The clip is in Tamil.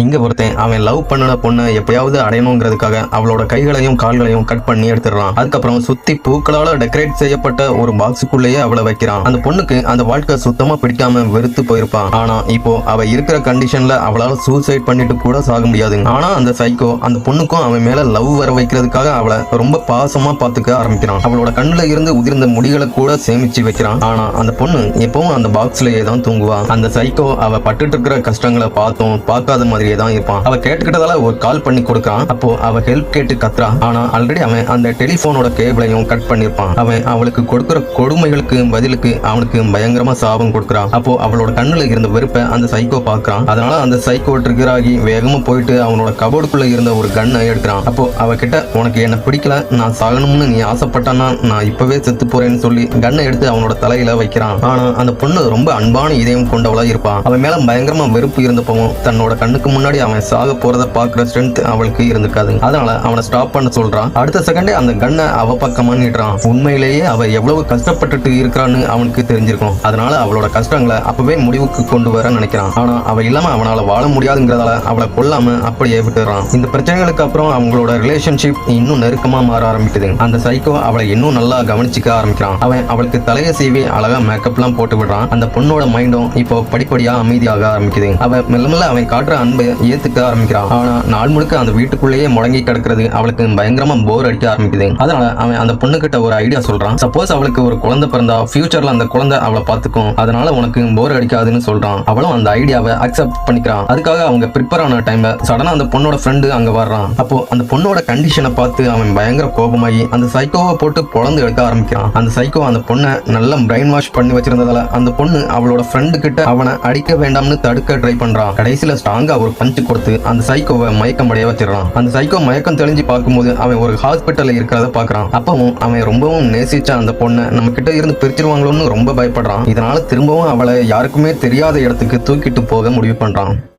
இங்க ஒருத்தன் அவன் லவ் பண்ணன பொண்ணை எப்பயாவது அடையணுங்கிறதுக்காக அவளோட கைகளையும் கால்களையும் கட் பண்ணி எடுத்துடுறான். அதுக்கப்புறம் சுத்தி பூக்களால டெக்கரேட் செய்யப்பட்ட ஒரு பாக்ஸுக்குள்ளேயே அவளை வைக்கிறான். அந்த பொண்ணுக்கு அந்த வாழ்க்கை சுத்தமா பிடிக்காம வெறுத்து போயிருப்பான். ஆனா இப்போ அவ இருக்கிற கண்டிஷன்ல அவளால சூசைட் பண்ணிட்டு கூட சாக முடியாது. ஆனா அந்த சைக்கோ அந்த பொண்ணுக்கும் அவன் மேல லவ் வர வைக்கிறதுக்காக அவளை ரொம்ப பாசமா பாத்துக்க ஆரம்பிக்கிறான். அவளோட கண்ணுல இருந்து உதிர்ந்த முடிகளை கூட சேமிச்சு வைக்கிறான். ஆனா அந்த பொண்ணு எப்பவும் அந்த பாக்ஸ்லயே தான் தூங்குவா. அந்த சைக்கோ அவ பட்டுட்டு இருக்கிற கஷ்டங்களை பார்த்தும் பார்க்காத மாதிரியே தான் இருப்பான். அவ கேட்டுக்கிட்டதால ஒரு கால் பண்ணி கொடுக்கான். அப்போ அவ ஹெல்ப் கேட்டு கத்துறா. ஆனா ஆல்ரெடி அவன் அந்த டெலிபோனோட கேபிளையும் கட் பண்ணிருப்பான். அவன் அவளுக்கு கொடுக்கிற கொடுமைகளுக்கு பதிலுக்கு அவனுக்கு பயங்கரமா சாபம் கொடுக்குறான். அப்போ அவளோட கண்ணுல இருந்த வெறுப்பை அந்த சைக்கோ பாக்குறான். அதனால அந்த சைக்கோ ட்ரிகர் ஆகி வேகமா போயிட்டு அவனோட கபோர்டுக்குள்ள இருந்த ஒரு கன்னை எடுக்கிறான். அப்போ அவகிட்ட உனக்கு என்ன பிடிக்கல, நான் சாகணும்னு நீ ஆசைப்பட்டானா நான் இப்பவே செத்து போறேன்னு சொல்லி கன்னை எடுத்து அவனோட தலையில வைக்கிறான். ஆனா அந்த பொண்ணு ரொம்ப அன்பான இதயம் கொண்டவளா இருப்பான். அவன் மேல பயங்கரமா வெறுப்பு இருந்தப்பவும் தன்னோட கண்ணுக்கு முன்னாடி அவன் சாக போறத பாக்குற ஸ்ட்ரென்த் அவளுக்கு இருந்திருக்காது. அதனால அவனை ஸ்டாப் பண்ண சொல்றான். அடுத்த செகண்டே அந்த கன்னை அவ பக்கமா நீட்டுறான். உண்மையிலேயே அவ எவ்வளவு கஷ்டப்பட்டுட்டு இருக்கிறான்னு அவனுக்கு தெரிஞ்சிருக்கும். அதனால அவளோட கஷ்டங்களை அப்பவே முடிவுக்கு கொண்டு வர நினைக்கிறான். ஆனா அவ இல்லாம அவனால வாழ முடியாதுங்கிறதால அவளை கொல்லாம அப்படியே விட்டுறான். இந்த பிரச்சனைகளுக்கு அப்புறம் அவங்களோட ரிலேஷன்ஷிப் இன்னும் நெருக்கமா மாற ஆரம்பிக்குது. அந்த சைக்கோ அவளை இன்னும் நல்லா கவனிச்சுக்க ஆரம்பிக்கிறான். அவன் அவளுக்கு தலையை சீவி அழகா மேக்கப் எல்லாம் போட்டு விடுறான். அந்த பொண்ணோட மைண்டும் இப்போ படிப்படியா அமைதியாக ஆரம்பிக்குது. அவ மெல்ல மெல்ல அவன் காட்டுற அன்பை ஏத்துக்க ஆரம்பிக்கிறான். ஆனா நாள் முழுக்க அந்த வீட்டுக்குள்ளேயே முடங்கி கிடக்கிறது அவளுக்கு பயங்கரமா போர் அடிக்க ஆரம்பிக்குது. அதனால அவன் அந்த பொண்ணு கிட்ட ஒரு ஐடியா சொல்றான். சப்போஸ் அவளுக்கு ஒரு குழந்தை பிறந்தா ஃபியூச்சர்ல அந்த குழந்தை அவளை பார்த்துக்கும். அதனால உனக்கு போர் அடிக்காதுன்னு சொல்றான். அவளும் அந்த ஐடியாவை அக்செப்ட் பண்ணிக்கிறான். அதுக்காக அவங்க ப்ரிப்பேர் ஆன டைம்ல சடனா அந்த பொண்ணோட ஃப்ரெண்டு அங்க வர்றான். அப்போ அந்த பொண்ணோட கண்டிஷனை பார்த்து அவன் பயங்கர கோபமாகி அந்த சைக்கோவை போட்டு பொழந்து எடுக்க ஆரம்பிக்கிறான். அந்த சைக்கோ அந்த பொண்ணை நல்லா பிரெயின் வாஷ் பண்ணி வச்சிருந்ததால அந்த பொண்ணு அவளோட ஃப்ரெண்டு கிட்ட அவனை அடிக்க வேண்டாம்னு தடுக்க ட்ரை பண்றான். கடைசியில ஸ்ட்ராங்கா ஒரு பஞ்சு கொடுத்து அந்த சைக்கோவை மயக்கம் அடைய வச்சிடறான். அந்த சைக்கோ மயக்கம் தெளிஞ்சு பார்க்கும்போது அவன் ஒரு ஹாஸ்பிட்டல்ல இருக்கிறத பாக்குறான். அப்பவும் அவன் ரொம்பவும் நேசிச்ச அந்த பொண்ணை நம்ம கிட்ட இருந்து பிரிச்சிருவாங்களோன்னு ரொம்ப பயப்படுறான். இதனால திரும்பவும் அவளை யாருக்குமே தெரியாத இடத்துக்கு தூக்கிட்டு போக முடிவு பண்றான்.